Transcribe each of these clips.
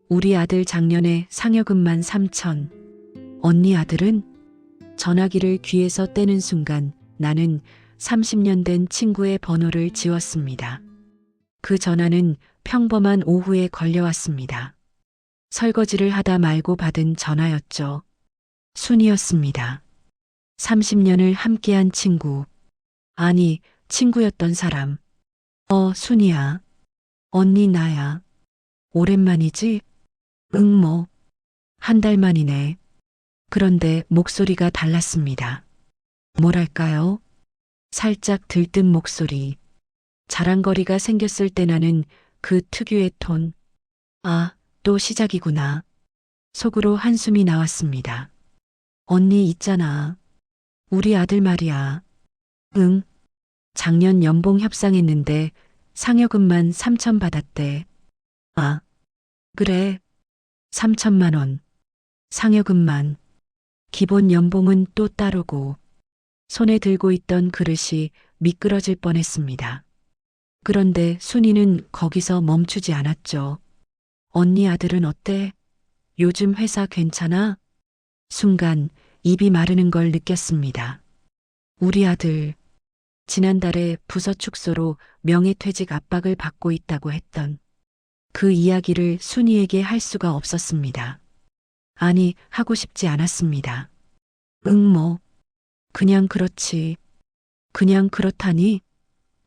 우리 아들 작년에 상여금만 3천. 언니 아들은? 전화기를 귀에서 떼는 순간 나는 30년 된 친구의 번호를 지웠습니다. 그 전화는 평범한 오후에 걸려왔습니다. 설거지를 하다 말고 받은 전화였죠. 순이었습니다. 30년을 함께한 친구. 아니, 친구였던 사람. 순이야. 언니 나야. 오랜만이지? 응, 뭐. 한 달 만이네. 그런데 목소리가 달랐습니다. 뭐랄까요? 살짝 들뜬 목소리. 자랑거리가 생겼을 때 나는 그 특유의 톤. 아, 또 시작이구나. 속으로 한숨이 나왔습니다. 언니 있잖아. 우리 아들 말이야. 응. 작년 연봉 협상했는데 상여금만 3천 받았대. 아, 그래. 3천만 원. 상여금만. 기본 연봉은 또 따르고. 손에 들고 있던 그릇이 미끄러질 뻔했습니다. 그런데 순이는 거기서 멈추지 않았죠. 언니 아들은 어때? 요즘 회사 괜찮아? 순간 입이 마르는 걸 느꼈습니다. 우리 아들, 지난달에 부서 축소로 명예퇴직 압박을 받고 있다고 했던 그 이야기를 순이에게 할 수가 없었습니다. 아니, 하고 싶지 않았습니다. 응, 뭐. 그냥 그렇지. 그냥 그렇다니?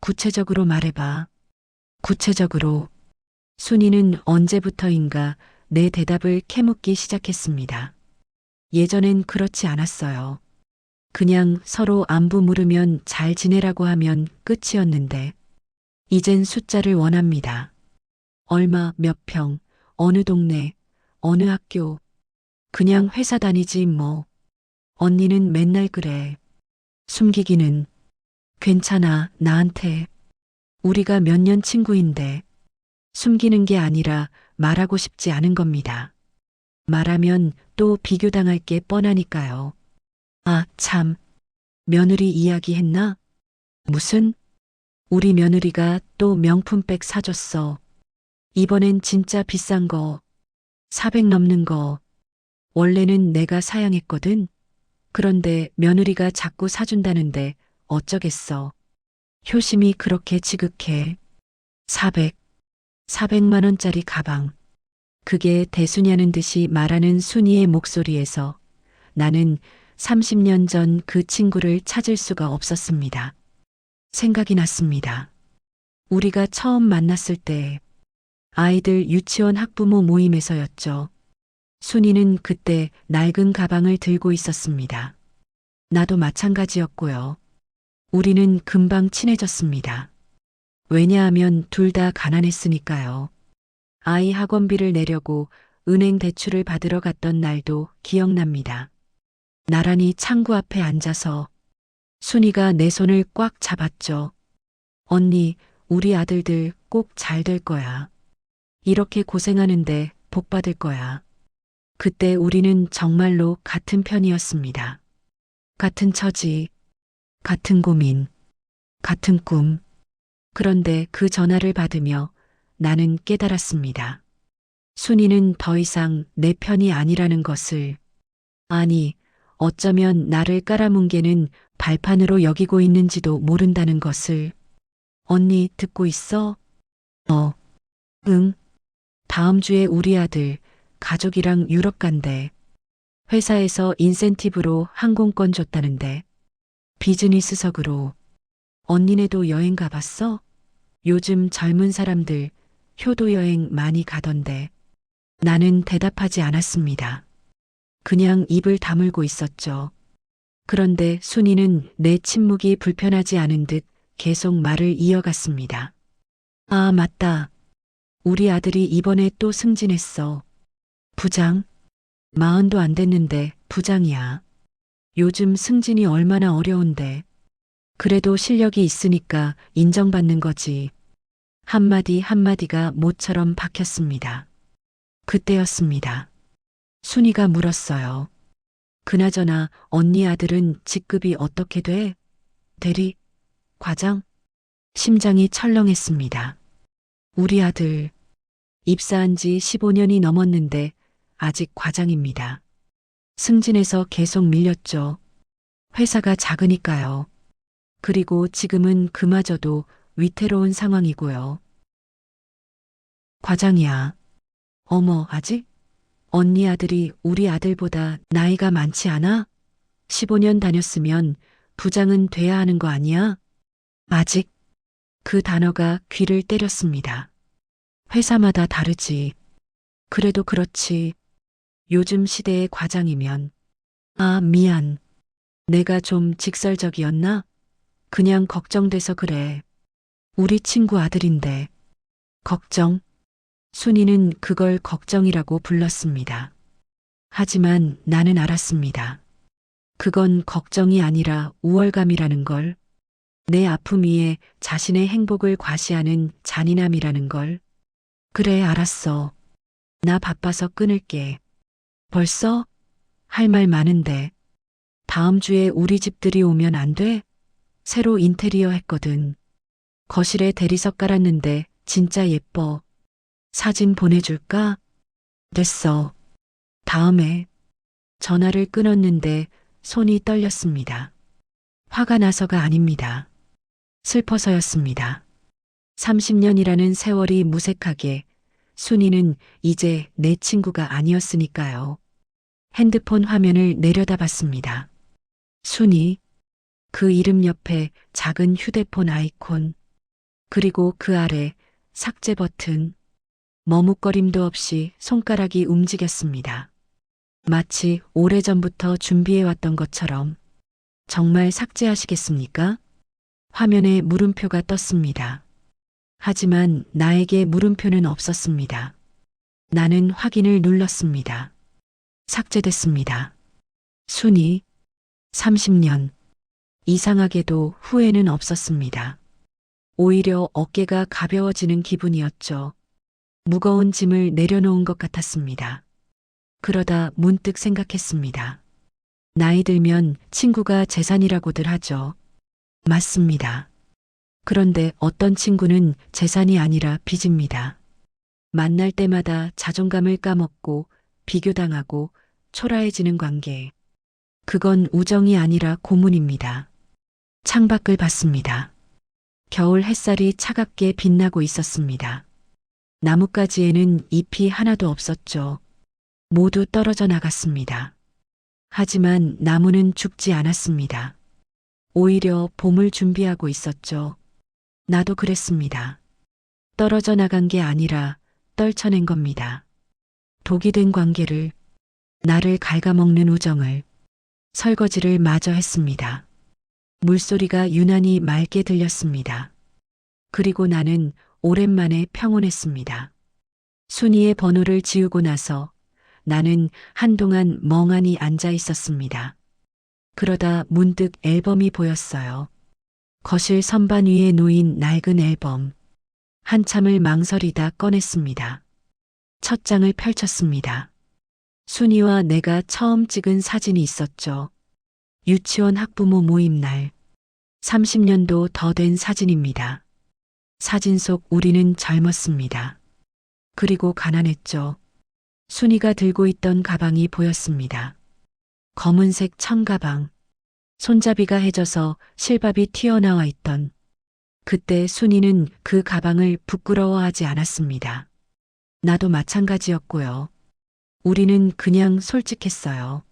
구체적으로 말해봐. 구체적으로. 순이는 언제부터인가 내 대답을 캐묻기 시작했습니다. 예전엔 그렇지 않았어요. 그냥 서로 안부 물으면 잘 지내라고 하면 끝이었는데, 이젠 숫자를 원합니다. 얼마, 몇 평, 어느 동네, 어느 학교, 그냥 회사 다니지 뭐. 언니는 맨날 그래. 숨기기는 괜찮아, 나한테. 우리가 몇 년 친구인데 숨기는 게 아니라 말하고 싶지 않은 겁니다. 말하면 또 비교당할 게 뻔하니까요. 아, 참. 며느리 이야기했나? 무슨? 우리 며느리가 또 명품백 사줬어. 이번엔 진짜 비싼 거. 400 넘는 거. 원래는 내가 사양했거든. 그런데 며느리가 자꾸 사준다는데 어쩌겠어. 효심이 그렇게 지극해. 400만 원짜리 가방. 그게 대수냐는 듯이 말하는 순이의 목소리에서 나는 30년 전 그 친구를 찾을 수가 없었습니다. 생각이 났습니다. 우리가 처음 만났을 때 아이들 유치원 학부모 모임에서였죠. 순이는 그때 낡은 가방을 들고 있었습니다. 나도 마찬가지였고요. 우리는 금방 친해졌습니다. 왜냐하면 둘 다 가난했으니까요. 아이 학원비를 내려고 은행 대출을 받으러 갔던 날도 기억납니다. 나란히 창구 앞에 앉아서 순이가 내 손을 꽉 잡았죠. 언니, 우리 아들들 꼭 잘 될 거야. 이렇게 고생하는데 복 받을 거야. 그때 우리는 정말로 같은 편이었습니다. 같은 처지, 같은 고민, 같은 꿈. 그런데 그 전화를 받으며 나는 깨달았습니다. 순이는 더 이상 내 편이 아니라는 것을. 아니, 어쩌면 나를 깔아뭉개는 발판으로 여기고 있는지도 모른다는 것을. 언니 듣고 있어? 응. 다음 주에 우리 아들 가족이랑 유럽 간대. 회사에서 인센티브로 항공권 줬다는데. 비즈니스석으로. 언니네도 여행 가봤어? 요즘 젊은 사람들 효도 여행 많이 가던데. 나는 대답하지 않았습니다. 그냥 입을 다물고 있었죠. 그런데 순이는 내 침묵이 불편하지 않은 듯 계속 말을 이어갔습니다. 아, 맞다. 우리 아들이 이번에 또 승진했어. 부장? 40도 안 됐는데 부장이야. 요즘 승진이 얼마나 어려운데. 그래도 실력이 있으니까 인정받는 거지. 한마디 한마디가 모처럼 박혔습니다. 그때였습니다. 순이가 물었어요. 그나저나 언니 아들은 직급이 어떻게 돼? 대리? 과장? 심장이 철렁했습니다. 우리 아들 입사한 지 15년이 넘었는데 아직 과장입니다. 승진해서 계속 밀렸죠. 회사가 작으니까요. 그리고 지금은 그마저도 위태로운 상황이고요. 과장이야. 어머, 아직? 언니 아들이 우리 아들보다 나이가 많지 않아? 15년 다녔으면 부장은 돼야 하는 거 아니야? 아직? 그 단어가 귀를 때렸습니다. 회사마다 다르지. 그래도 그렇지. 요즘 시대의 과장이면. 아, 미안. 내가 좀 직설적이었나? 그냥 걱정돼서 그래. 우리 친구 아들인데. 걱정? 순이는 그걸 걱정이라고 불렀습니다. 하지만 나는 알았습니다. 그건 걱정이 아니라 우월감이라는 걸. 내 아픔 위에 자신의 행복을 과시하는 잔인함이라는 걸. 그래, 알았어. 나 바빠서 끊을게. 벌써? 할 말 많은데. 다음 주에 우리 집들이 오면 안 돼? 새로 인테리어 했거든. 거실에 대리석 깔았는데 진짜 예뻐. 사진 보내줄까? 됐어. 다음에. 전화를 끊었는데 손이 떨렸습니다. 화가 나서가 아닙니다. 슬퍼서였습니다. 30년이라는 세월이 무색하게 순이는 이제 내 친구가 아니었으니까요. 핸드폰 화면을 내려다봤습니다. 순이, 그 이름 옆에 작은 휴대폰 아이콘, 그리고 그 아래 삭제 버튼, 머뭇거림도 없이 손가락이 움직였습니다. 마치 오래전부터 준비해왔던 것처럼. 정말 삭제하시겠습니까? 화면에 물음표가 떴습니다. 하지만 나에게 물음표는 없었습니다. 나는 확인을 눌렀습니다. 삭제됐습니다. 순이 30년. 이상하게도 후회는 없었습니다. 오히려 어깨가 가벼워지는 기분이었죠. 무거운 짐을 내려놓은 것 같았습니다. 그러다 문득 생각했습니다. 나이 들면 친구가 재산이라고들 하죠. 맞습니다. 그런데 어떤 친구는 재산이 아니라 빚입니다. 만날 때마다 자존감을 까먹고 비교당하고 초라해지는 관계. 그건 우정이 아니라 고문입니다. 창밖을 봤습니다. 겨울 햇살이 차갑게 빛나고 있었습니다. 나뭇가지에는 잎이 하나도 없었죠. 모두 떨어져 나갔습니다. 하지만 나무는 죽지 않았습니다. 오히려 봄을 준비하고 있었죠. 나도 그랬습니다. 떨어져 나간 게 아니라 떨쳐낸 겁니다. 독이 된 관계를, 나를 갉아먹는 우정을, 설거지를 마저 했습니다. 물소리가 유난히 맑게 들렸습니다. 그리고 나는 오랜만에 평온했습니다. 순이의 번호를 지우고 나서 나는 한동안 멍하니 앉아 있었습니다. 그러다 문득 앨범이 보였어요. 거실 선반 위에 놓인 낡은 앨범. 한참을 망설이다 꺼냈습니다. 첫 장을 펼쳤습니다. 순이와 내가 처음 찍은 사진이 있었죠. 유치원 학부모 모임 날. 30년도 더 된 사진입니다. 사진 속 우리는 젊었습니다. 그리고 가난했죠. 순이가 들고 있던 가방이 보였습니다. 검은색 청가방. 손잡이가 해져서 실밥이 튀어나와 있던. 그때 순이는 그 가방을 부끄러워하지 않았습니다. 나도 마찬가지였고요. 우리는 그냥 솔직했어요.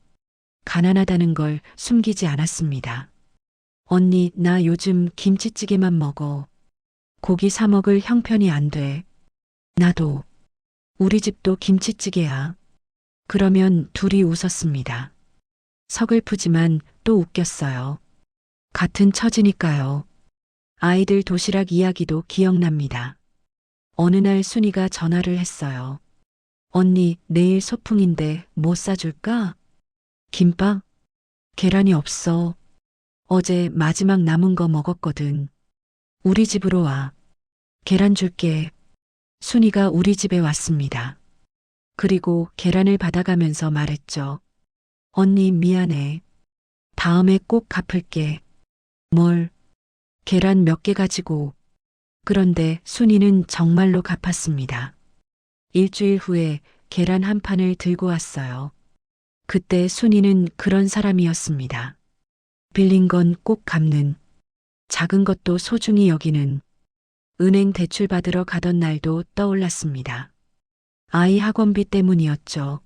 가난하다는 걸 숨기지 않았습니다. 언니, 나 요즘 김치찌개만 먹어. 고기 사 먹을 형편이 안 돼. 나도. 우리 집도 김치찌개야. 그러면 둘이 웃었습니다. 서글프지만 또 웃겼어요. 같은 처지니까요. 아이들 도시락 이야기도 기억납니다. 어느 날 순이가 전화를 했어요. 언니, 내일 소풍인데 뭐 싸줄까? 김밥? 계란이 없어. 어제 마지막 남은 거 먹었거든. 우리 집으로 와. 계란 줄게. 순이가 우리 집에 왔습니다. 그리고 계란을 받아가면서 말했죠. 언니 미안해. 다음에 꼭 갚을게. 뭘? 계란 몇 개 가지고. 그런데 순이는 정말로 갚았습니다. 일주일 후에 계란 한 판을 들고 왔어요. 그때 순이는 그런 사람이었습니다. 빌린 건 꼭 갚는, 작은 것도 소중히 여기는, 은행 대출 받으러 가던 날도 떠올랐습니다. 아이 학원비 때문이었죠.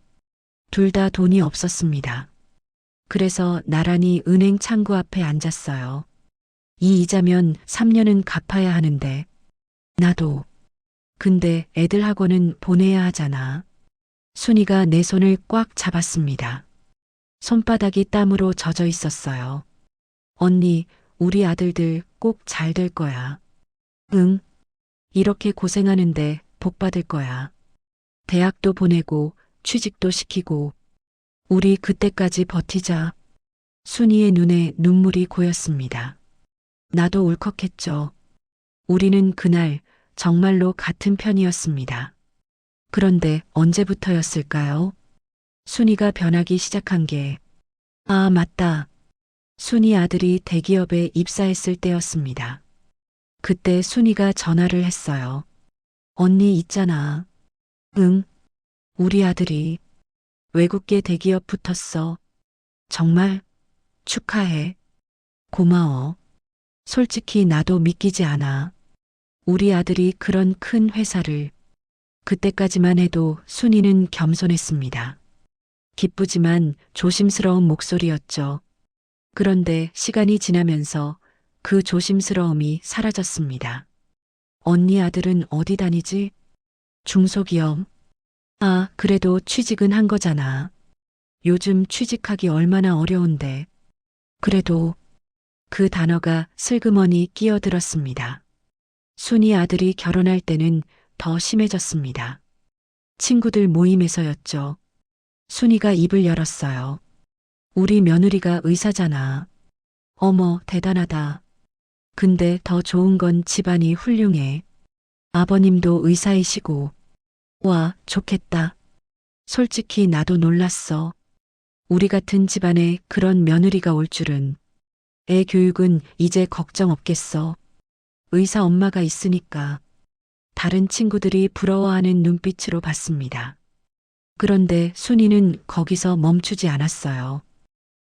둘 다 돈이 없었습니다. 그래서 나란히 은행 창구 앞에 앉았어요. 이 이자면 3년은 갚아야 하는데, 나도. 근데 애들 학원은 보내야 하잖아. 순이가 내 손을 꽉 잡았습니다. 손바닥이 땀으로 젖어 있었어요. 언니, 우리 아들들 꼭 잘 될 거야. 응, 이렇게 고생하는데 복 받을 거야. 대학도 보내고 취직도 시키고 우리 그때까지 버티자. 순이의 눈에 눈물이 고였습니다. 나도 울컥했죠. 우리는 그날 정말로 같은 편이었습니다. 그런데 언제부터였을까요? 순이가 변하기 시작한 게, 아, 맞다. 순이 아들이 대기업에 입사했을 때였습니다. 그때 순이가 전화를 했어요. 언니 있잖아. 응, 우리 아들이 외국계 대기업 붙었어. 정말 축하해. 고마워. 솔직히 나도 믿기지 않아. 우리 아들이 그런 큰 회사를. 그때까지만 해도 순이는 겸손했습니다. 기쁘지만 조심스러운 목소리였죠. 그런데 시간이 지나면서 그 조심스러움이 사라졌습니다. 언니 아들은 어디 다니지? 중소기업. 아, 그래도 취직은 한 거잖아. 요즘 취직하기 얼마나 어려운데. 그래도 그 단어가 슬그머니 끼어들었습니다. 순이 아들이 결혼할 때는 더 심해졌습니다. 친구들 모임에서였죠. 순이가 입을 열었어요. 우리 며느리가 의사잖아. 어머, 대단하다. 근데 더 좋은 건 집안이 훌륭해. 아버님도 의사이시고. 와, 좋겠다. 솔직히 나도 놀랐어. 우리 같은 집안에 그런 며느리가 올 줄은. 애 교육은 이제 걱정 없겠어. 의사 엄마가 있으니까. 다른 친구들이 부러워하는 눈빛으로 봤습니다. 그런데 순이는 거기서 멈추지 않았어요.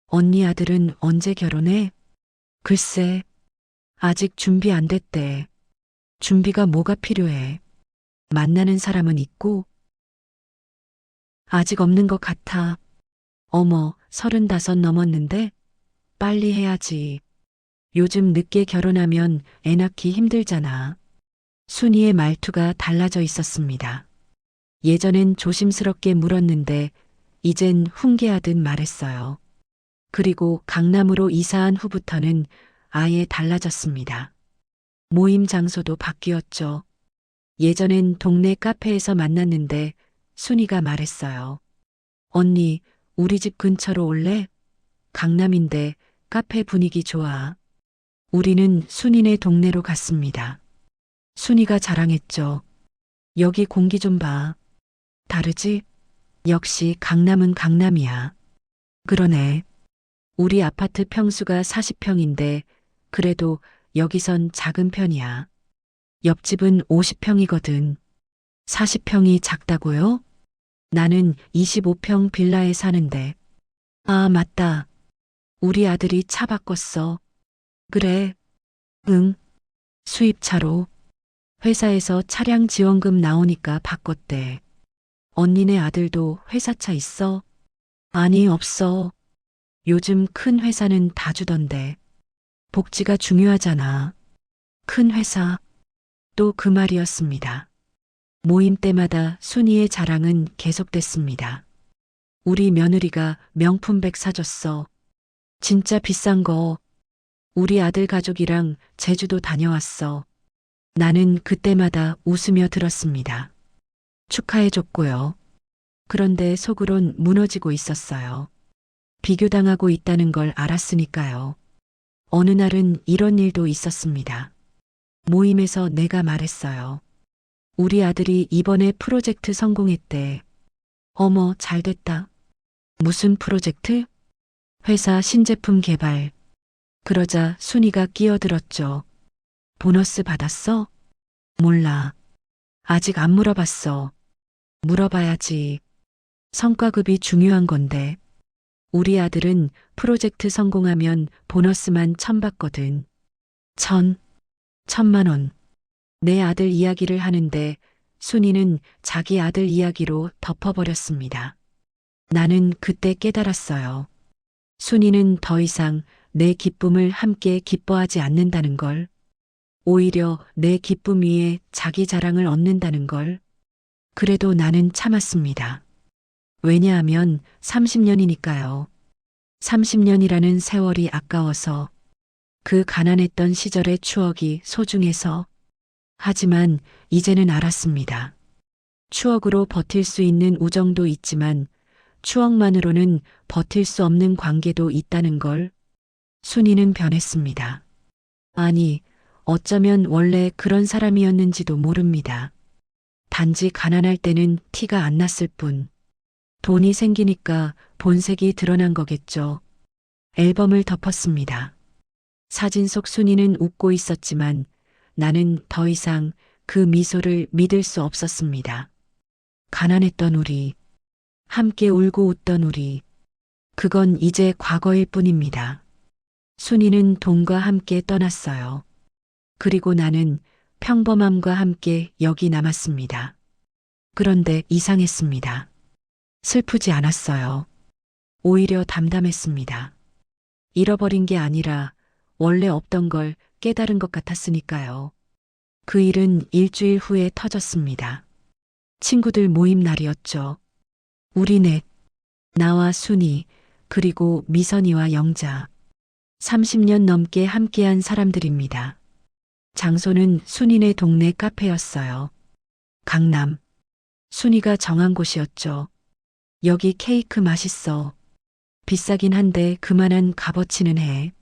언니 아들은 언제 결혼해? 글쎄, 아직 준비 안 됐대. 준비가 뭐가 필요해? 만나는 사람은 있고? 아직 없는 것 같아. 어머, 35 넘었는데? 빨리 해야지. 요즘 늦게 결혼하면 애 낳기 힘들잖아. 순이의 말투가 달라져 있었습니다. 예전엔 조심스럽게 물었는데 이젠 훈계하듯 말했어요. 그리고 강남으로 이사한 후부터는 아예 달라졌습니다. 모임 장소도 바뀌었죠. 예전엔 동네 카페에서 만났는데 순이가 말했어요. 언니, 우리 집 근처로 올래? 강남인데 카페 분위기 좋아. 우리는 순이네 동네로 갔습니다. 순이가 자랑했죠. 여기 공기 좀 봐. 다르지? 역시 강남은 강남이야. 그러네. 우리 아파트 평수가 40평인데 그래도 여기선 작은 편이야. 옆집은 50평이거든. 40평이 작다고요? 나는 25평 빌라에 사는데. 아, 맞다. 우리 아들이 차 바꿨어. 그래. 응. 수입차로. 회사에서 차량 지원금 나오니까 바꿨대. 언니네 아들도 회사차 있어? 아니, 없어. 요즘 큰 회사는 다 주던데. 복지가 중요하잖아. 큰 회사. 또 그 말이었습니다. 모임 때마다 순이의 자랑은 계속됐습니다. 우리 며느리가 명품백 사줬어. 진짜 비싼 거. 우리 아들 가족이랑 제주도 다녀왔어. 나는 그때마다 웃으며 들었습니다. 축하해줬고요. 그런데 속으론 무너지고 있었어요. 비교당하고 있다는 걸 알았으니까요. 어느 날은 이런 일도 있었습니다. 모임에서 내가 말했어요. 우리 아들이 이번에 프로젝트 성공했대. 어머, 잘 됐다. 무슨 프로젝트? 회사 신제품 개발. 그러자 순이가 끼어들었죠. 보너스 받았어? 몰라. 아직 안 물어봤어. 물어봐야지. 성과급이 중요한 건데. 우리 아들은 프로젝트 성공하면 보너스만 1,000 받거든. 1,000만 원. 내 아들 이야기를 하는데 순이는 자기 아들 이야기로 덮어버렸습니다. 나는 그때 깨달았어요. 순이는 더 이상 내 기쁨을 함께 기뻐하지 않는다는 걸. 오히려 내 기쁨 위에 자기 자랑을 얻는다는 걸. 그래도 나는 참았습니다. 왜냐하면 30년이니까요. 30년이라는 세월이 아까워서, 그 가난했던 시절의 추억이 소중해서. 하지만 이제는 알았습니다. 추억으로 버틸 수 있는 우정도 있지만 추억만으로는 버틸 수 없는 관계도 있다는 걸. 순이는 변했습니다. 아니, 어쩌면 원래 그런 사람이었는지도 모릅니다. 단지 가난할 때는 티가 안 났을 뿐. 돈이 생기니까 본색이 드러난 거겠죠. 앨범을 덮었습니다. 사진 속 순이는 웃고 있었지만 나는 더 이상 그 미소를 믿을 수 없었습니다. 가난했던 우리, 함께 울고 웃던 우리, 그건 이제 과거일 뿐입니다. 순이는 돈과 함께 떠났어요. 그리고 나는 평범함과 함께 여기 남았습니다. 그런데 이상했습니다. 슬프지 않았어요. 오히려 담담했습니다. 잃어버린 게 아니라 원래 없던 걸 깨달은 것 같았으니까요. 그 일은 일주일 후에 터졌습니다. 친구들 모임 날이었죠. 우리 넷, 나와 순이, 그리고 미선이와 영자. 30년 넘게 함께한 사람들입니다. 장소는 순이네 동네 카페였어요. 강남. 순이가 정한 곳이었죠. 여기 케이크 맛있어. 비싸긴 한데 그만한 값어치는 해.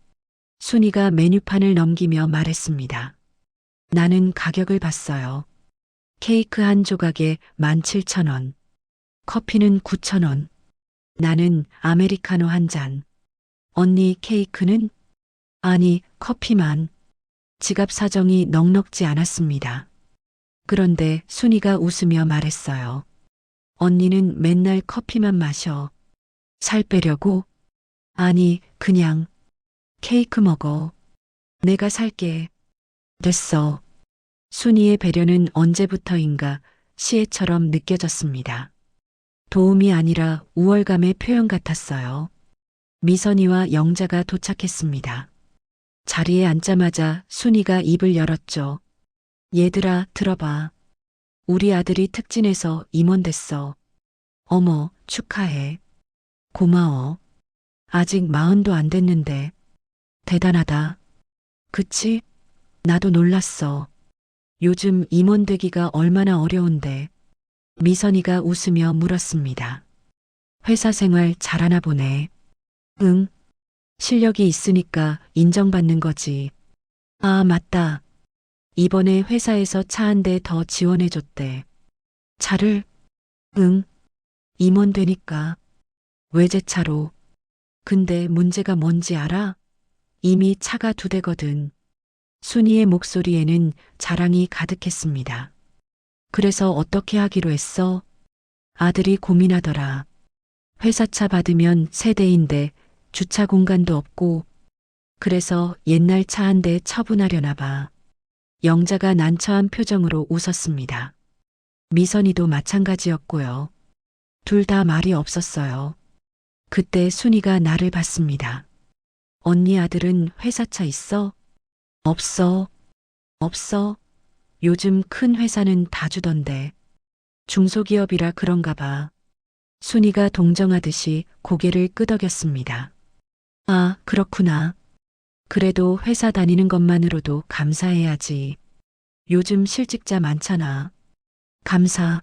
순이가 메뉴판을 넘기며 말했습니다. 나는 가격을 봤어요. 케이크 한 조각에 17,000원. 커피는 9,000원. 나는 아메리카노 한 잔. 언니 케이크는? 아니, 커피만. 지갑 사정이 넉넉지 않았습니다. 그런데 순이가 웃으며 말했어요. 언니는 맨날 커피만 마셔. 살 빼려고? 아니, 그냥. 케이크 먹어. 내가 살게. 됐어. 순이의 배려는 언제부터인가 시애처럼 느껴졌습니다. 도움이 아니라 우월감의 표현 같았어요. 미선이와 영자가 도착했습니다. 자리에 앉자마자 순이가 입을 열었죠. 얘들아, 들어봐. 우리 아들이 특진해서 임원 됐어. 어머, 축하해. 고마워. 아직 40도 안 됐는데. 대단하다. 그치? 나도 놀랐어. 요즘 임원 되기가 얼마나 어려운데. 미선이가 웃으며 물었습니다. 회사 생활 잘하나 보네. 응. 실력이 있으니까 인정받는 거지. 아, 맞다. 이번에 회사에서 차 한 대 더 지원해줬대. 차를? 응. 임원 되니까. 외제차로. 근데 문제가 뭔지 알아? 이미 차가 2대거든. 순이의 목소리에는 자랑이 가득했습니다. 그래서 어떻게 하기로 했어? 아들이 고민하더라. 회사차 받으면 3대인데 주차 공간도 없고, 그래서 옛날 차 한 대 처분하려나 봐. 영자가 난처한 표정으로 웃었습니다. 미선이도 마찬가지였고요. 둘 다 말이 없었어요. 그때 순이가 나를 봤습니다. 언니 아들은 회사차 있어? 없어. 없어. 요즘 큰 회사는 다 주던데. 중소기업이라 그런가 봐. 순이가 동정하듯이 고개를 끄덕였습니다. 아, 그렇구나. 그래도 회사 다니는 것만으로도 감사해야지. 요즘 실직자 많잖아. 감사.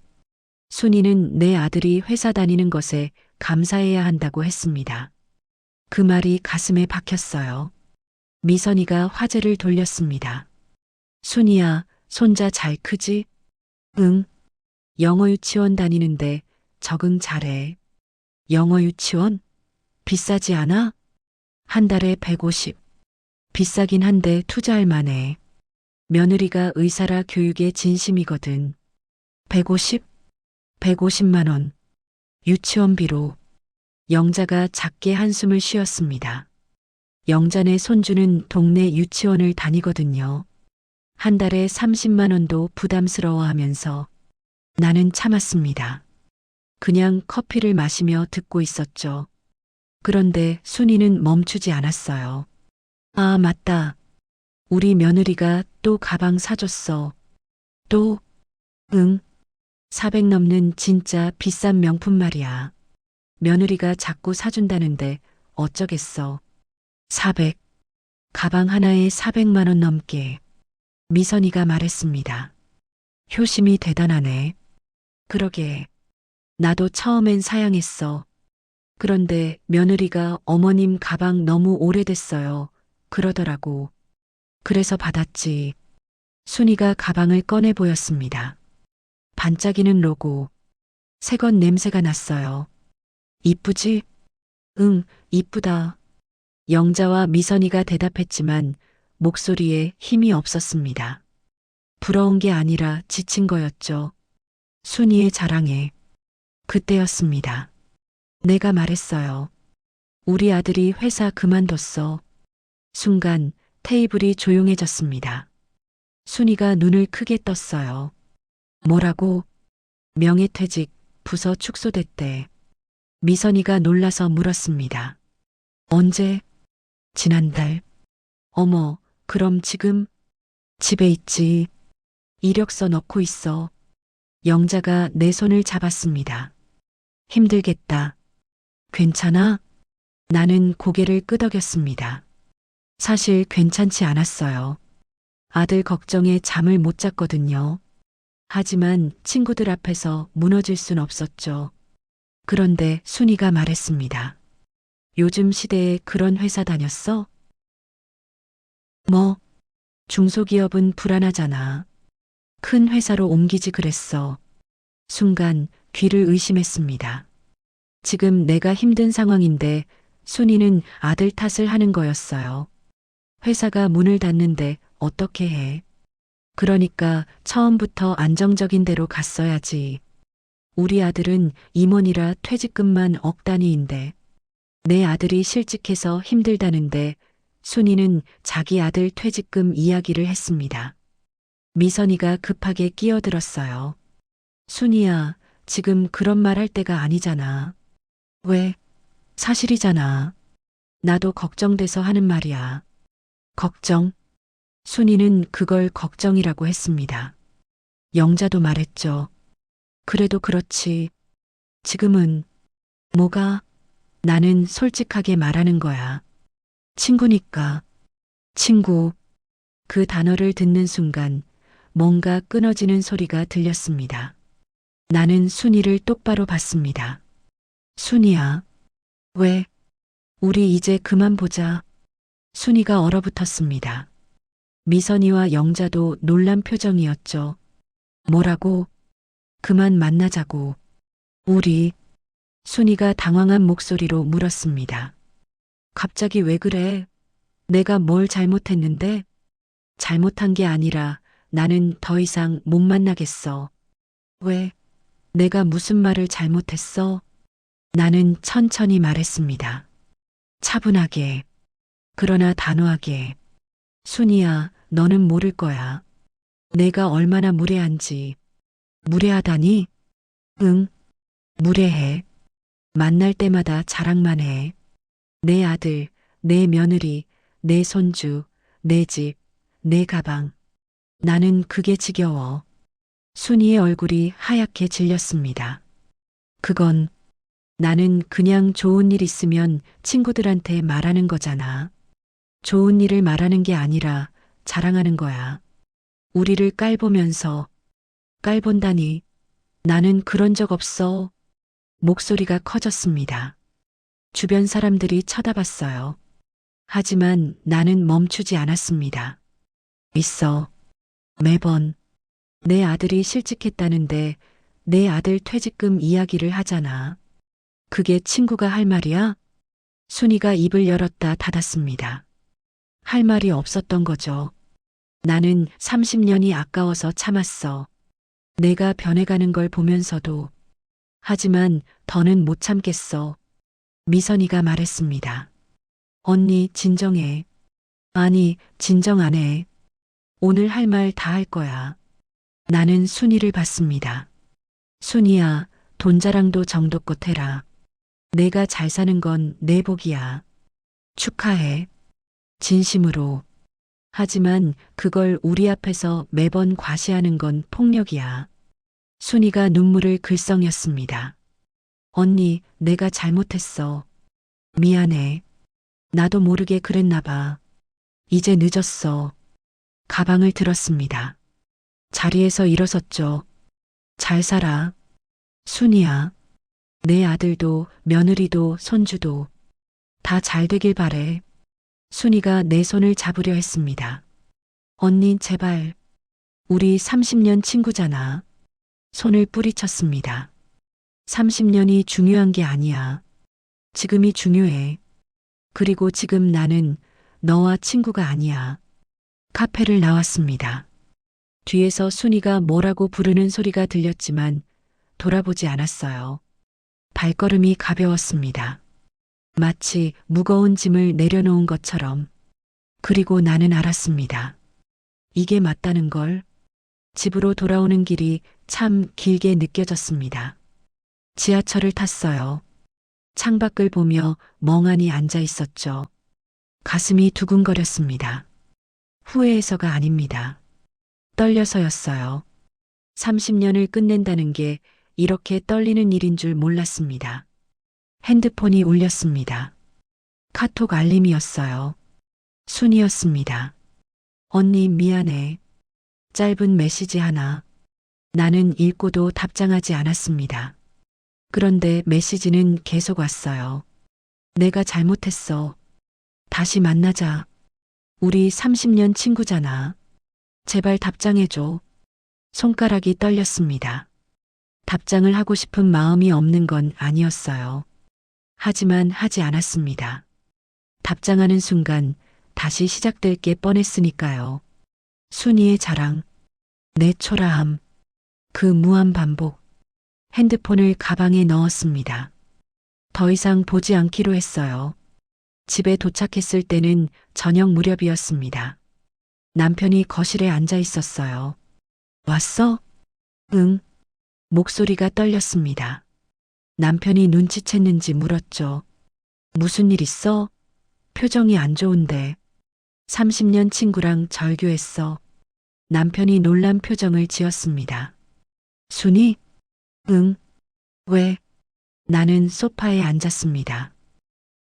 순이는 내 아들이 회사 다니는 것에 감사해야 한다고 했습니다. 그 말이 가슴에 박혔어요. 미선이가 화제를 돌렸습니다. 순이야, 손자 잘 크지? 응. 영어 유치원 다니는데 적응 잘해. 영어 유치원? 비싸지 않아? 한 달에 150. 비싸긴 한데 투자할 만해. 며느리가 의사라 교육에 진심이거든. 150? 150만 원. 유치원비로. 영자가 작게 한숨을 쉬었습니다. 영자네 손주는 동네 유치원을 다니거든요. 한 달에 30만 원도 부담스러워하면서 나는 참았습니다. 그냥 커피를 마시며 듣고 있었죠. 그런데 순이는 멈추지 않았어요. 아, 맞다. 우리 며느리가 또 가방 사줬어. 또? 응. 400 넘는 진짜 비싼 명품 말이야. 며느리가 자꾸 사준다는데 어쩌겠어. 400. 가방 하나에 400만 원 넘게. 미선이가 말했습니다. 효심이 대단하네. 그러게. 나도 처음엔 사양했어. 그런데 며느리가 어머님 가방 너무 오래됐어요. 그러더라고. 그래서 받았지. 순이가 가방을 꺼내 보였습니다. 반짝이는 로고. 새것 냄새가 났어요. 이쁘지? 응, 이쁘다. 영자와 미선이가 대답했지만 목소리에 힘이 없었습니다. 부러운 게 아니라 지친 거였죠. 순이의 자랑에. 그때였습니다. 내가 말했어요. 우리 아들이 회사 그만뒀어. 순간 테이블이 조용해졌습니다. 순이가 눈을 크게 떴어요. 뭐라고? 명예퇴직, 부서 축소됐대. 미선이가 놀라서 물었습니다. 언제? 지난달. 어머, 그럼 지금? 집에 있지. 이력서 넣고 있어. 영자가 내 손을 잡았습니다. 힘들겠다. 괜찮아? 나는 고개를 끄덕였습니다. 사실 괜찮지 않았어요. 아들 걱정에 잠을 못 잤거든요. 하지만 친구들 앞에서 무너질 순 없었죠. 그런데 순이가 말했습니다. 요즘 시대에 그런 회사 다녔어? 뭐, 중소기업은 불안하잖아. 큰 회사로 옮기지 그랬어. 순간 귀를 의심했습니다. 지금 내가 힘든 상황인데 순이는 아들 탓을 하는 거였어요. 회사가 문을 닫는데 어떻게 해? 그러니까 처음부터 안정적인 데로 갔어야지. 우리 아들은 임원이라 퇴직금만 억 단위인데 내 아들이 실직해서 힘들다는데 순이는 자기 아들 퇴직금 이야기를 했습니다. 미선이가 급하게 끼어들었어요. 순이야, 지금 그런 말 할 때가 아니잖아. 왜? 사실이잖아. 나도 걱정돼서 하는 말이야. 걱정? 순이는 그걸 걱정이라고 했습니다. 영자도 말했죠. 그래도 그렇지. 지금은 뭐가? 나는 솔직하게 말하는 거야. 친구니까. 친구. 그 단어를 듣는 순간 뭔가 끊어지는 소리가 들렸습니다. 나는 순이를 똑바로 봤습니다. 순이야. 왜? 우리 이제 그만 보자. 순이가 얼어붙었습니다. 미선이와 영자도 놀란 표정이었죠. 뭐라고? 그만 만나자고. 우리. 순이가 당황한 목소리로 물었습니다. 갑자기 왜 그래? 내가 뭘 잘못했는데? 잘못한 게 아니라 나는 더 이상 못 만나겠어. 왜? 내가 무슨 말을 잘못했어? 나는 천천히 말했습니다. 차분하게. 그러나 단호하게. 순이야, 너는 모를 거야. 내가 얼마나 무례한지. 무례하다니? 응, 무례해. 만날 때마다 자랑만 해. 내 아들, 내 며느리, 내 손주, 내 집, 내 가방. 나는 그게 지겨워. 순이의 얼굴이 하얗게 질렸습니다. 그건 나는 그냥 좋은 일 있으면 친구들한테 말하는 거잖아. 좋은 일을 말하는 게 아니라 자랑하는 거야. 우리를 깔보면서 깔본다니. 나는 그런 적 없어. 목소리가 커졌습니다. 주변 사람들이 쳐다봤어요. 하지만 나는 멈추지 않았습니다. 있어. 매번 내 아들이 실직했다는데 내 아들 퇴직금 이야기를 하잖아. 그게 친구가 할 말이야? 순이가 입을 열었다 닫았습니다. 할 말이 없었던 거죠. 나는 30년이 아까워서 참았어. 내가 변해가는 걸 보면서도 하지만 더는 못 참겠어. 미선이가 말했습니다. 언니, 진정해. 아니, 진정 안 해. 오늘 할 말 다 할 거야. 나는 순이를 봤습니다. 순이야, 돈 자랑도 정도껏 해라. 내가 잘 사는 건 내 복이야. 축하해. 진심으로. 하지만 그걸 우리 앞에서 매번 과시하는 건 폭력이야. 순이가 눈물을 글썽였습니다. 언니, 내가 잘못했어. 미안해. 나도 모르게 그랬나 봐. 이제 늦었어. 가방을 들었습니다. 자리에서 일어섰죠. 잘 살아. 순이야. 내 아들도 며느리도 손주도 다 잘 되길 바래. 순이가 내 손을 잡으려 했습니다. 언니, 제발. 우리 30년 친구잖아. 손을 뿌리쳤습니다. 30년이 중요한 게 아니야. 지금이 중요해. 그리고 지금 나는 너와 친구가 아니야. 카페를 나왔습니다. 뒤에서 순이가 뭐라고 부르는 소리가 들렸지만 돌아보지 않았어요. 발걸음이 가벼웠습니다. 마치 무거운 짐을 내려놓은 것처럼. 그리고 나는 알았습니다. 이게 맞다는 걸. 집으로 돌아오는 길이 참 길게 느껴졌습니다. 지하철을 탔어요. 창밖을 보며 멍하니 앉아 있었죠. 가슴이 두근거렸습니다. 후회해서가 아닙니다. 떨려서였어요. 30년을 끝낸다는 게 이렇게 떨리는 일인 줄 몰랐습니다. 핸드폰이 울렸습니다. 카톡 알림이었어요. 순이었습니다. 언니, 미안해. 짧은 메시지 하나. 나는 읽고도 답장하지 않았습니다. 그런데 메시지는 계속 왔어요. 내가 잘못했어. 다시 만나자. 우리 30년 친구잖아. 제발 답장해줘. 손가락이 떨렸습니다. 답장을 하고 싶은 마음이 없는 건 아니었어요. 하지만 하지 않았습니다. 답장하는 순간 다시 시작될 게 뻔했으니까요. 순이의 자랑, 내 초라함, 그 무한 반복. 핸드폰을 가방에 넣었습니다. 더 이상 보지 않기로 했어요. 집에 도착했을 때는 저녁 무렵이었습니다. 남편이 거실에 앉아 있었어요. 왔어? 응. 목소리가 떨렸습니다. 남편이 눈치챘는지 물었죠. 무슨 일 있어? 표정이 안 좋은데. 30년 친구랑 절교했어. 남편이 놀란 표정을 지었습니다. 순이? 응. 왜? 나는 소파에 앉았습니다.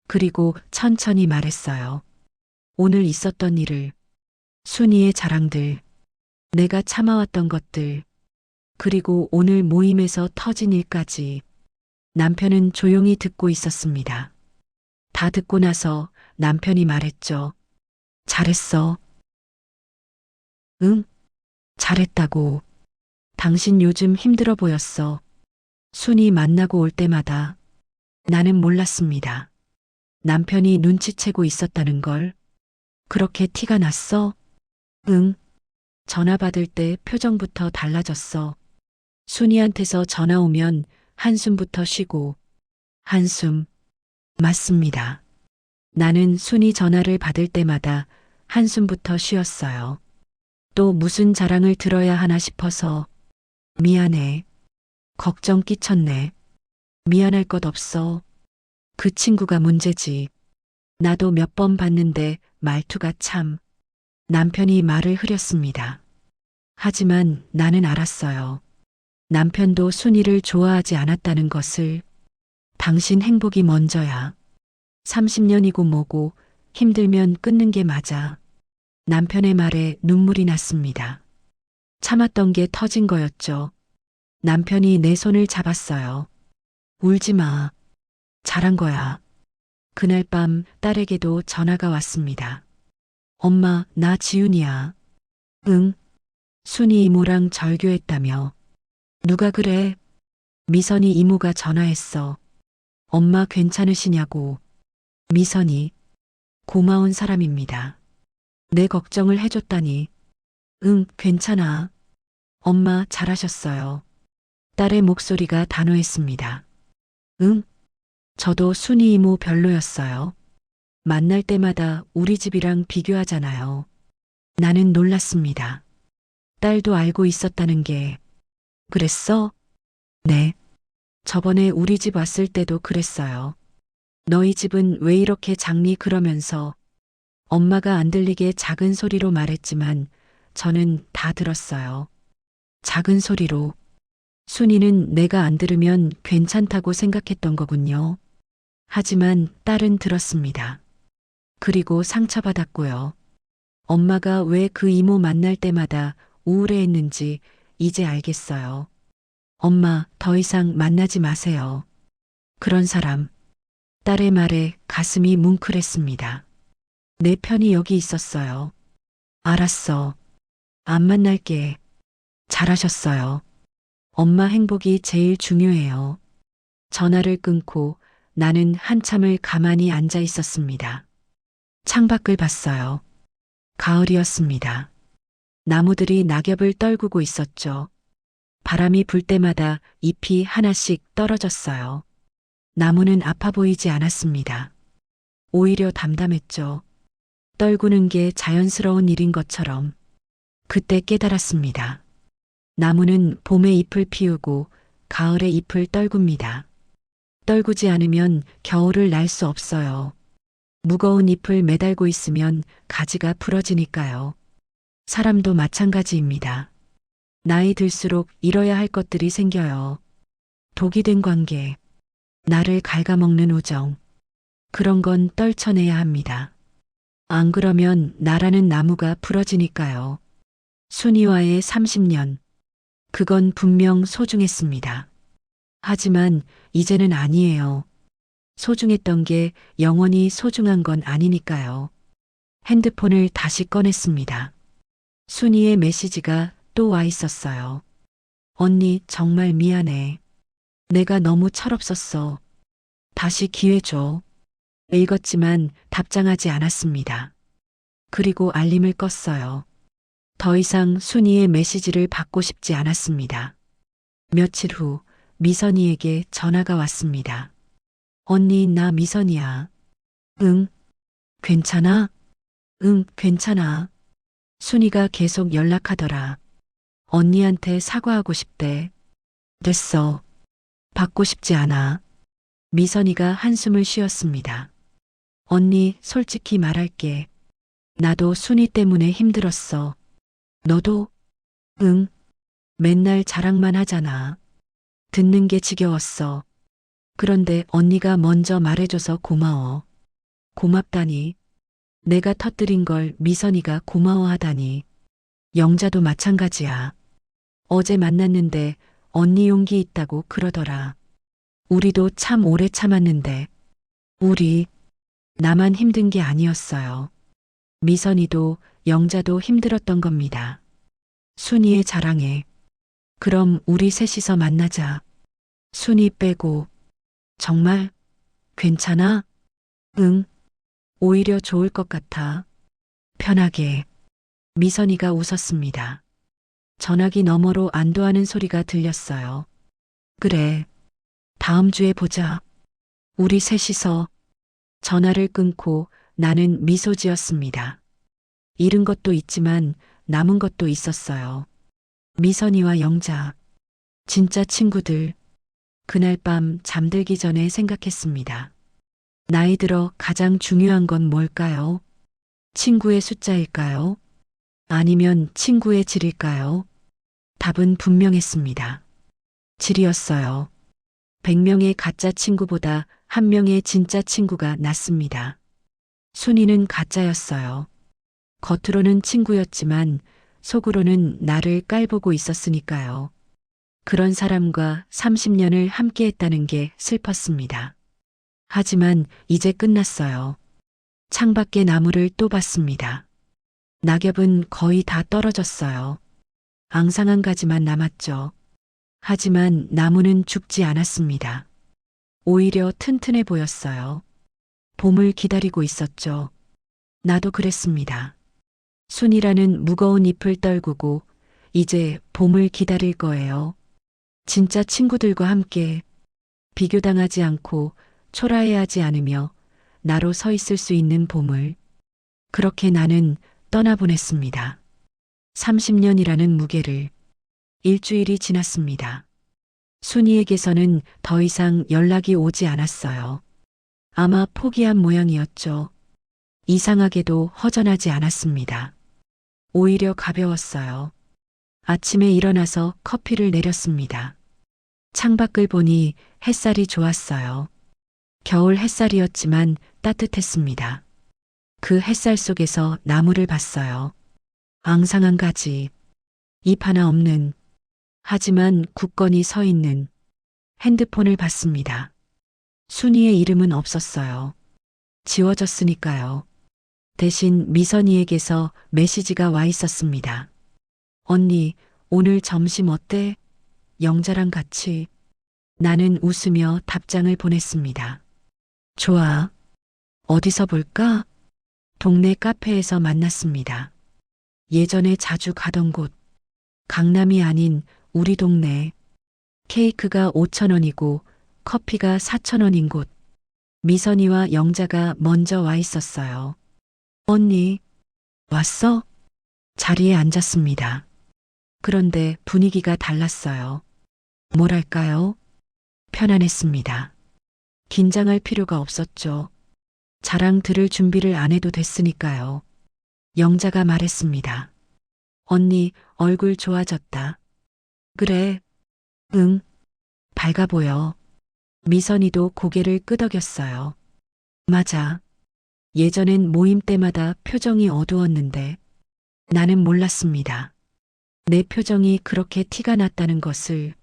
그리고 천천히 말했어요. 오늘 있었던 일을. 순이의 자랑들. 내가 참아왔던 것들. 그리고 오늘 모임에서 터진 일까지. 남편은 조용히 듣고 있었습니다. 다 듣고 나서 남편이 말했죠. 잘했어. 응? 잘했다고. 당신 요즘 힘들어 보였어. 순이 만나고 올 때마다. 나는 몰랐습니다. 남편이 눈치채고 있었다는 걸. 그렇게 티가 났어? 응. 전화 받을 때 표정부터 달라졌어. 순이한테서 전화 오면 한숨부터 쉬고. 한숨. 맞습니다. 나는 순이 전화를 받을 때마다 한숨부터 쉬었어요. 또 무슨 자랑을 들어야 하나 싶어서. 미안해. 걱정 끼쳤네. 미안할 것 없어. 그 친구가 문제지. 나도 몇 번 봤는데 말투가 참. 남편이 말을 흐렸습니다. 하지만 나는 알았어요. 남편도 순이를 좋아하지 않았다는 것을. 당신 행복이 먼저야. 30년이고 뭐고 힘들면 끊는 게 맞아. 남편의 말에 눈물이 났습니다. 참았던 게 터진 거였죠. 남편이 내 손을 잡았어요. 울지 마. 잘한 거야. 그날 밤 딸에게도 전화가 왔습니다. 엄마, 나 지훈이야. 응. 순이 이모랑 절교했다며. 누가 그래? 미선이 이모가 전화했어. 엄마 괜찮으시냐고. 미선이. 고마운 사람입니다. 내 걱정을 해줬다니. 응, 괜찮아. 엄마 잘하셨어요. 딸의 목소리가 단호했습니다. 응, 저도 순이 이모 별로였어요. 만날 때마다 우리 집이랑 비교하잖아요. 나는 놀랐습니다. 딸도 알고 있었다는 게. 그랬어? 네. 저번에 우리 집 왔을 때도 그랬어요. 너희 집은 왜 이렇게 작니 그러면서 엄마가 안 들리게 작은 소리로 말했지만 저는 다 들었어요. 작은 소리로. 순이는 내가 안 들으면 괜찮다고 생각했던 거군요. 하지만 딸은 들었습니다. 그리고 상처받았고요. 엄마가 왜 그 이모 만날 때마다 우울해했는지 이제 알겠어요. 엄마, 더 이상 만나지 마세요. 그런 사람. 딸의 말에 가슴이 뭉클했습니다. 내 편이 여기 있었어요. 알았어. 안 만날게. 잘하셨어요. 엄마 행복이 제일 중요해요. 전화를 끊고 나는 한참을 가만히 앉아 있었습니다. 창밖을 봤어요. 가을이었습니다. 나무들이 낙엽을 떨구고 있었죠. 바람이 불 때마다 잎이 하나씩 떨어졌어요. 나무는 아파 보이지 않았습니다. 오히려 담담했죠. 떨구는 게 자연스러운 일인 것처럼. 그때 깨달았습니다. 나무는 봄에 잎을 피우고 가을에 잎을 떨굽니다. 떨구지 않으면 겨울을 날 수 없어요. 무거운 잎을 매달고 있으면 가지가 부러지니까요. 사람도 마찬가지입니다. 나이 들수록 잃어야 할 것들이 생겨요. 독이 된 관계, 나를 갉아먹는 우정, 그런 건 떨쳐내야 합니다. 안 그러면 나라는 나무가 부러지니까요. 순이와의 30년, 그건 분명 소중했습니다. 하지만 이제는 아니에요. 소중했던 게 영원히 소중한 건 아니니까요. 핸드폰을 다시 꺼냈습니다. 순이의 메시지가 또 와 있었어요. 언니, 정말 미안해. 내가 너무 철없었어. 다시 기회 줘. 읽었지만 답장하지 않았습니다. 그리고 알림을 껐어요. 더 이상 순이의 메시지를 받고 싶지 않았습니다. 며칠 후 미선이에게 전화가 왔습니다. 언니, 나 미선이야. 응? 괜찮아? 응, 괜찮아. 순이가 계속 연락하더라. 언니한테 사과하고 싶대. 됐어. 받고 싶지 않아. 미선이가 한숨을 쉬었습니다. 언니, 솔직히 말할게. 나도 순이 때문에 힘들었어. 너도? 응. 맨날 자랑만 하잖아. 듣는 게 지겨웠어. 그런데 언니가 먼저 말해줘서 고마워. 고맙다니. 내가 터뜨린 걸 미선이가 고마워하다니. 영자도 마찬가지야. 어제 만났는데 언니 용기 있다고 그러더라. 우리도 참 오래 참았는데. 우리, 나만 힘든 게 아니었어요. 미선이도 영자도 힘들었던 겁니다. 순이의 자랑에. 그럼 우리 셋이서 만나자. 순이 빼고. 정말? 괜찮아? 응. 오히려 좋을 것 같아. 편하게. 미선이가 웃었습니다. 전화기 너머로 안도하는 소리가 들렸어요. 그래. 다음 주에 보자. 우리 셋이서. 전화를 끊고 나는 미소 지었습니다. 잃은 것도 있지만 남은 것도 있었어요. 미선이와 영자. 진짜 친구들. 그날 밤 잠들기 전에 생각했습니다. 나이 들어 가장 중요한 건 뭘까요? 친구의 숫자일까요? 아니면 친구의 질일까요? 답은 분명했습니다. 질이었어요. 100명의 가짜 친구보다 1명의 진짜 친구가 낫습니다. 순이는 가짜였어요. 겉으로는 친구였지만 속으로는 나를 깔보고 있었으니까요. 그런 사람과 30년을 함께했다는 게 슬펐습니다. 하지만 이제 끝났어요. 창밖에 나무를 또 봤습니다. 낙엽은 거의 다 떨어졌어요. 앙상한 가지만 남았죠. 하지만 나무는 죽지 않았습니다. 오히려 튼튼해 보였어요. 봄을 기다리고 있었죠. 나도 그랬습니다. 순이라는 무거운 잎을 떨구고 이제 봄을 기다릴 거예요. 진짜 친구들과 함께 비교당하지 않고 초라해하지 않으며 나로 서 있을 수 있는 봄을 그렇게 나는 떠나보냈습니다. 30년이라는 무게를 일주일이 지났습니다. 순이에게서는 더 이상 연락이 오지 않았어요. 아마 포기한 모양이었죠. 이상하게도 허전하지 않았습니다. 오히려 가벼웠어요. 아침에 일어나서 커피를 내렸습니다. 창밖을 보니 햇살이 좋았어요. 겨울 햇살이었지만 따뜻했습니다. 그 햇살 속에서 나무를 봤어요. 앙상한 가지, 잎 하나 없는, 하지만 굳건히 서 있는 핸드폰을 봤습니다. 순이의 이름은 없었어요. 지워졌으니까요. 대신 미선이에게서 메시지가 와 있었습니다. 언니, 오늘 점심 어때? 영자랑 같이. 나는 웃으며 답장을 보냈습니다. 좋아. 어디서 볼까? 동네 카페에서 만났습니다. 예전에 자주 가던 곳. 강남이 아닌 우리 동네. 케이크가 5,000원이고 커피가 4,000원인 곳. 미선이와 영자가 먼저 와 있었어요. 언니, 왔어? 자리에 앉았습니다. 그런데 분위기가 달랐어요. 뭐랄까요? 편안했습니다. 긴장할 필요가 없었죠. 자랑 들을 준비를 안 해도 됐으니까요. 영자가 말했습니다. 언니, 얼굴 좋아졌다. 그래. 응. 밝아 보여. 미선이도 고개를 끄덕였어요. 맞아. 예전엔 모임 때마다 표정이 어두웠는데 나는 몰랐습니다. 내 표정이 그렇게 티가 났다는 것을.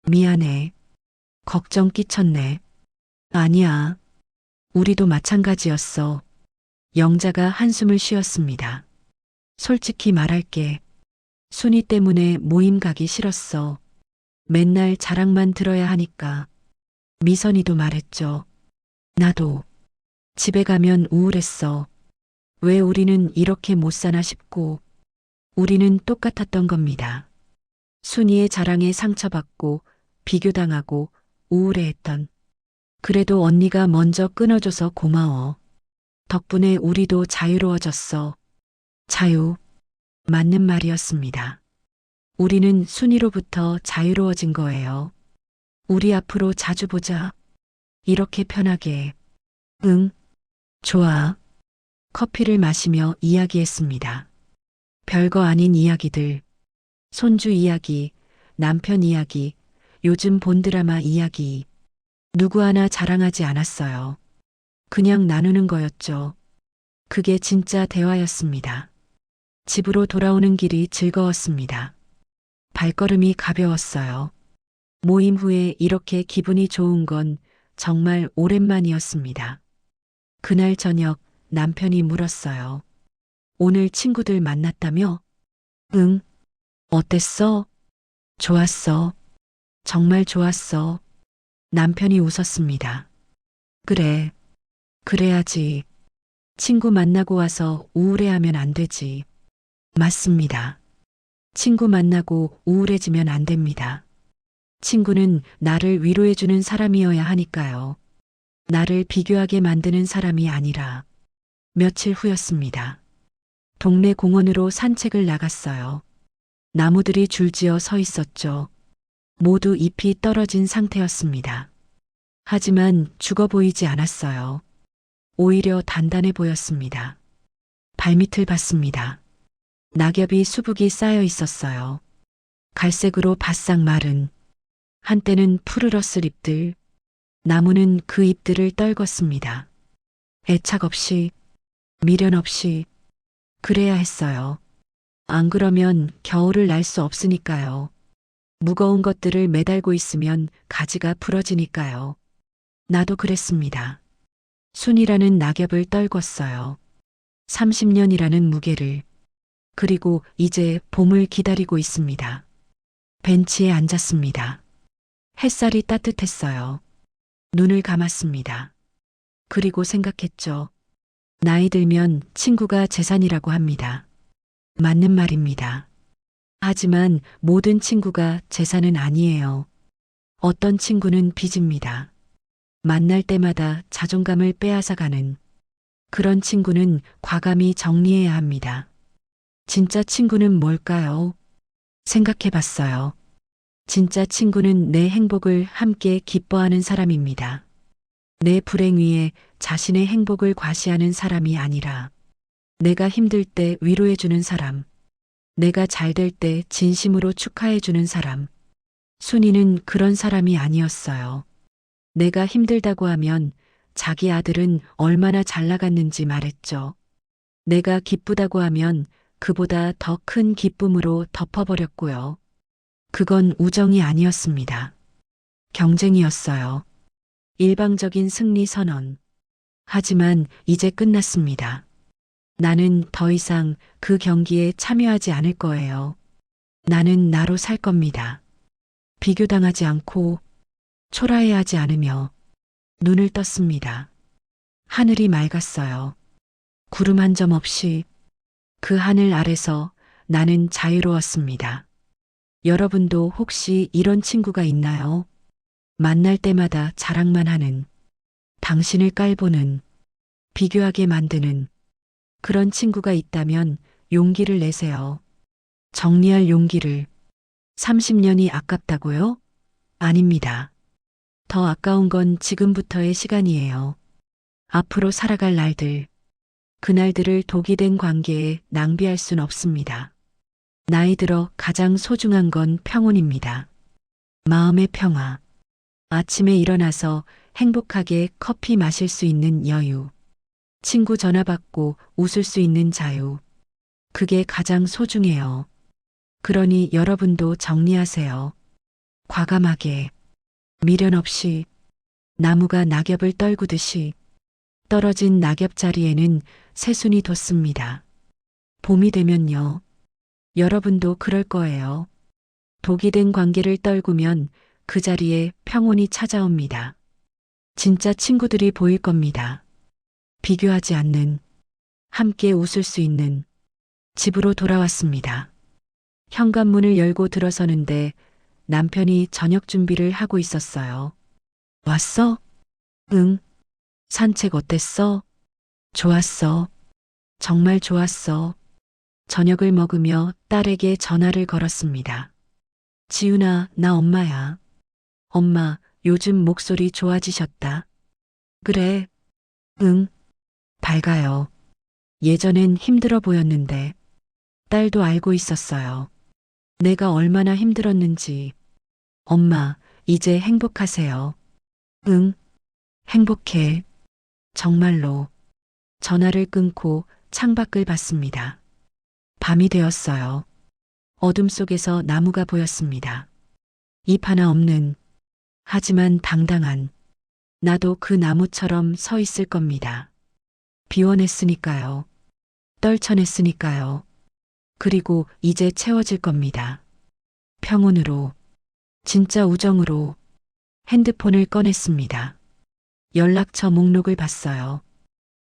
미안해. 걱정 끼쳤네. 아니야. 우리도 마찬가지였어. 영자가 한숨을 쉬었습니다. 솔직히 말할게. 순이 때문에 모임 가기 싫었어. 맨날 자랑만 들어야 하니까. 미선이도 말했죠. 나도. 집에 가면 우울했어. 왜 우리는 이렇게 못 사나 싶고. 우리는 똑같았던 겁니다. 순이의 자랑에 상처받고 비교당하고 우울해했던. 그래도 언니가 먼저 끊어줘서 고마워. 덕분에 우리도 자유로워졌어. 자유. 맞는 말이었습니다. 우리는 순이로부터 자유로워진 거예요. 우리 앞으로 자주 보자. 이렇게 편하게. 응. 좋아. 커피를 마시며 이야기했습니다. 별거 아닌 이야기들. 손주 이야기, 남편 이야기, 요즘 본 드라마 이야기. 누구 하나 자랑하지 않았어요. 그냥 나누는 거였죠. 그게 진짜 대화였습니다. 집으로 돌아오는 길이 즐거웠습니다. 발걸음이 가벼웠어요. 모임 후에 이렇게 기분이 좋은 건 정말 오랜만이었습니다. 그날 저녁 남편이 물었어요. 오늘 친구들 만났다며? 응. 어땠어? 좋았어. 정말 좋았어. 남편이 웃었습니다. 그래. 그래야지. 친구 만나고 와서 우울해하면 안 되지. 맞습니다. 친구 만나고 우울해지면 안 됩니다. 친구는 나를 위로해주는 사람이어야 하니까요. 나를 비교하게 만드는 사람이 아니라. 며칠 후였습니다. 동네 공원으로 산책을 나갔어요. 나무들이 줄지어 서 있었죠. 모두 잎이 떨어진 상태였습니다. 하지만 죽어 보이지 않았어요. 오히려 단단해 보였습니다. 발밑을 봤습니다. 낙엽이 수북이 쌓여 있었어요. 갈색으로 바싹 마른, 한때는 푸르렀을 잎들, 나무는 그 잎들을 떨궜습니다. 애착 없이, 미련 없이, 그래야 했어요. 안 그러면 겨울을 날 수 없으니까요. 무거운 것들을 매달고 있으면 가지가 부러지니까요. 나도 그랬습니다. 순이라는 낙엽을 떨궜어요. 30년이라는 무게를. 그리고 이제 봄을 기다리고 있습니다. 벤치에 앉았습니다. 햇살이 따뜻했어요. 눈을 감았습니다. 그리고 생각했죠. 나이 들면 친구가 재산이라고 합니다. 맞는 말입니다. 하지만 모든 친구가 재산은 아니에요. 어떤 친구는 빚입니다. 만날 때마다 자존감을 빼앗아가는 그런 친구는 과감히 정리해야 합니다. 진짜 친구는 뭘까요? 생각해 봤어요. 진짜 친구는 내 행복을 함께 기뻐하는 사람입니다. 내 불행 위에 자신의 행복을 과시하는 사람이 아니라 내가 힘들 때 위로해주는 사람, 내가 잘 될 때 진심으로 축하해주는 사람. 순이는 그런 사람이 아니었어요. 내가 힘들다고 하면 자기 아들은 얼마나 잘 나갔는지 말했죠. 내가 기쁘다고 하면 그보다 더 큰 기쁨으로 덮어버렸고요. 그건 우정이 아니었습니다. 경쟁이었어요. 일방적인 승리 선언. 하지만 이제 끝났습니다. 나는 더 이상 그 경기에 참여하지 않을 거예요. 나는 나로 살 겁니다. 비교당하지 않고 초라해하지 않으며 눈을 떴습니다. 하늘이 맑았어요. 구름 한 점 없이 그 하늘 아래서 나는 자유로웠습니다. 여러분도 혹시 이런 친구가 있나요? 만날 때마다 자랑만 하는, 당신을 깔보는, 비교하게 만드는 그런 친구가 있다면 용기를 내세요. 정리할 용기를. 30년이 아깝다고요? 아닙니다. 더 아까운 건 지금부터의 시간이에요. 앞으로 살아갈 날들, 그날들을 독이 된 관계에 낭비할 순 없습니다. 나이 들어 가장 소중한 건 평온입니다. 마음의 평화. 아침에 일어나서 행복하게 커피 마실 수 있는 여유. 친구 전화 받고 웃을 수 있는 자유. 그게 가장 소중해요. 그러니 여러분도 정리하세요. 과감하게, 미련 없이, 나무가 낙엽을 떨구듯이 떨어진 낙엽 자리에는 새순이 돋습니다. 봄이 되면요. 여러분도 그럴 거예요. 독이 된 관계를 떨구면 그 자리에 평온이 찾아옵니다. 진짜 친구들이 보일 겁니다. 비교하지 않는, 함께 웃을 수 있는. 집으로 돌아왔습니다. 현관문을 열고 들어서는데 남편이 저녁 준비를 하고 있었어요. 왔어? 응. 산책 어땠어? 좋았어. 정말 좋았어. 저녁을 먹으며 딸에게 전화를 걸었습니다. 지훈아, 나 엄마야. 엄마, 요즘 목소리 좋아지셨다. 그래. 응. 밝아요. 예전엔 힘들어 보였는데 딸도 알고 있었어요. 내가 얼마나 힘들었는지. 엄마, 이제 행복하세요. 응. 행복해. 정말로. 전화를 끊고 창밖을 봤습니다. 밤이 되었어요. 어둠 속에서 나무가 보였습니다. 잎 하나 없는, 하지만 당당한, 나도 그 나무처럼 서 있을 겁니다. 비워냈으니까요. 떨쳐냈으니까요. 그리고 이제 채워질 겁니다. 평온으로, 진짜 우정으로. 핸드폰을 꺼냈습니다. 연락처 목록을 봤어요.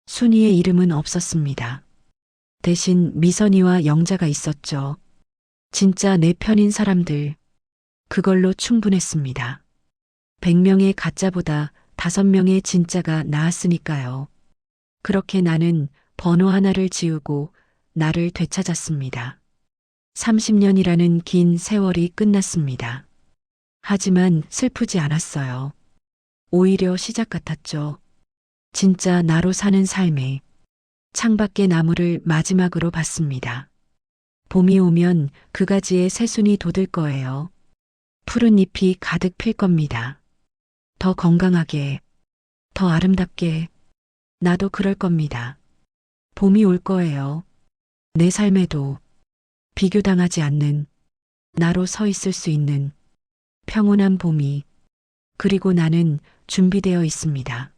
순이의 이름은 없었습니다. 대신 미선이와 영자가 있었죠. 진짜 내 편인 사람들. 그걸로 충분했습니다. 100명의 가짜보다 5명의 진짜가 나았으니까요. 그렇게 나는 번호 하나를 지우고 나를 되찾았습니다. 30년이라는 긴 세월이 끝났습니다. 하지만 슬프지 않았어요. 오히려 시작 같았죠. 진짜 나로 사는 삶에. 창밖의 나무를 마지막으로 봤습니다. 봄이 오면 그 가지에 새순이 돋을 거예요. 푸른 잎이 가득 필 겁니다. 더 건강하게, 더 아름답게. 나도 그럴 겁니다. 봄이 올 거예요. 내 삶에도 비교당하지 않는, 나로 서 있을 수 있는 평온한 봄이. 그리고 나는 준비되어 있습니다.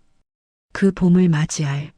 그 봄을 맞이할.